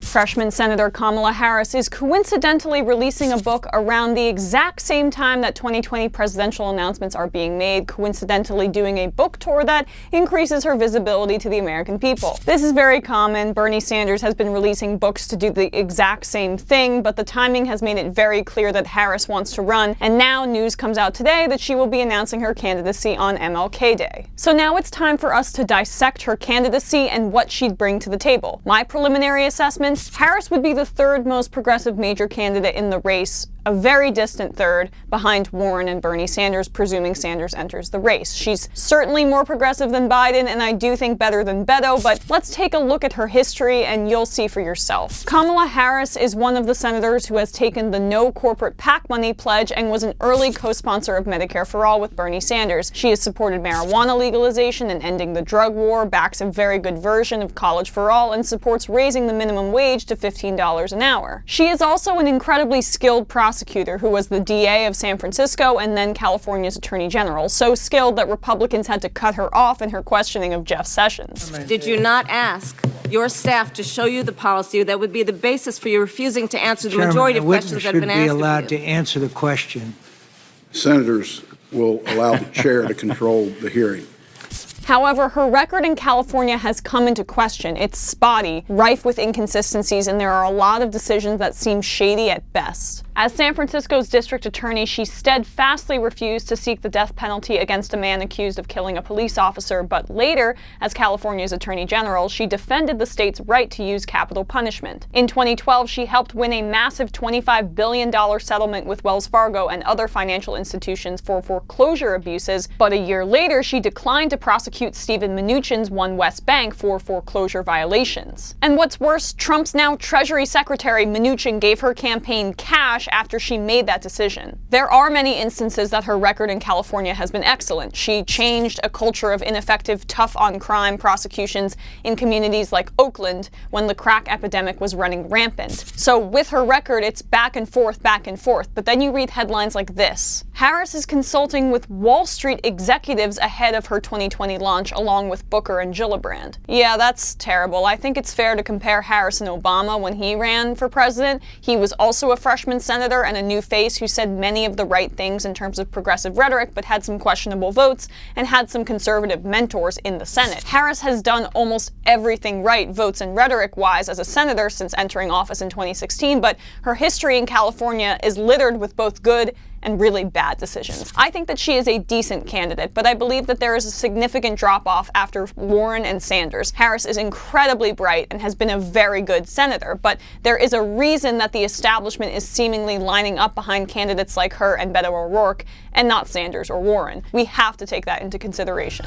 Freshman Senator Kamala Harris is coincidentally releasing a book around the exact same time that 2020 presidential announcements are being made, coincidentally doing a book tour that increases her visibility to the American people. This is very common. Bernie Sanders has been releasing books to do the exact same thing, but the timing has made it very clear that Harris wants to run, and now news comes out today that she will be announcing her candidacy on MLK Day. So now it's time for us to dissect her candidacy and what she'd bring to the table. My preliminary assessment: Harris would be the third most progressive major candidate in the race, a very distant third behind Warren and Bernie Sanders, presuming Sanders enters the race. She's certainly more progressive than Biden, and I do think better than Beto, but let's take a look at her history and you'll see for yourself. Kamala Harris is one of the senators who has taken the no corporate PAC money pledge and was an early co-sponsor of Medicare for All with Bernie Sanders. She has supported marijuana legalization and ending the drug war, backs a very good version of college for all, and supports raising the minimum wage to $15 an hour. She is also an incredibly skilled prosecutor who was the DA of San Francisco and then California's Attorney General, so skilled that Republicans had to cut her off in her questioning of Jeff Sessions. Did you not ask your staff to show you the policy that would be the basis for you refusing to answer the majority of questions that have been asked of you? Chairman, a witness should be allowed to answer the question. Senators will allow the chair to control the hearing. However, her record in California has come into question. It's spotty, rife with inconsistencies, and there are a lot of decisions that seem shady at best. As San Francisco's district attorney, she steadfastly refused to seek the death penalty against a man accused of killing a police officer, but later, as California's attorney general, she defended the state's right to use capital punishment. In 2012, she helped win a massive $25 billion settlement with Wells Fargo and other financial institutions for foreclosure abuses, but a year later, she declined to prosecute Steven Mnuchin's One West Bank for foreclosure violations. And what's worse, Trump's now Treasury Secretary Mnuchin gave her campaign cash after she made that decision. There are many instances that her record in California has been excellent. She changed a culture of ineffective, tough-on-crime prosecutions in communities like Oakland when the crack epidemic was running rampant. So with her record, it's back and forth, but then you read headlines like this: Harris is consulting with Wall Street executives ahead of her 2020 launch, along with Booker and Gillibrand. Yeah, that's terrible. I think it's fair to compare Harris and Obama when he ran for president. He was also a freshman senator and a new face who said many of the right things in terms of progressive rhetoric, but had some questionable votes and had some conservative mentors in the Senate. Harris has done almost everything right, votes and rhetoric-wise, as a senator since entering office in 2016, but her history in California is littered with both good and really bad decisions. I think that she is a decent candidate, but I believe that there is a significant drop-off after Warren and Sanders. Harris is incredibly bright and has been a very good senator, but there is a reason that the establishment is seemingly lining up behind candidates like her and Beto O'Rourke, and not Sanders or Warren. We have to take that into consideration.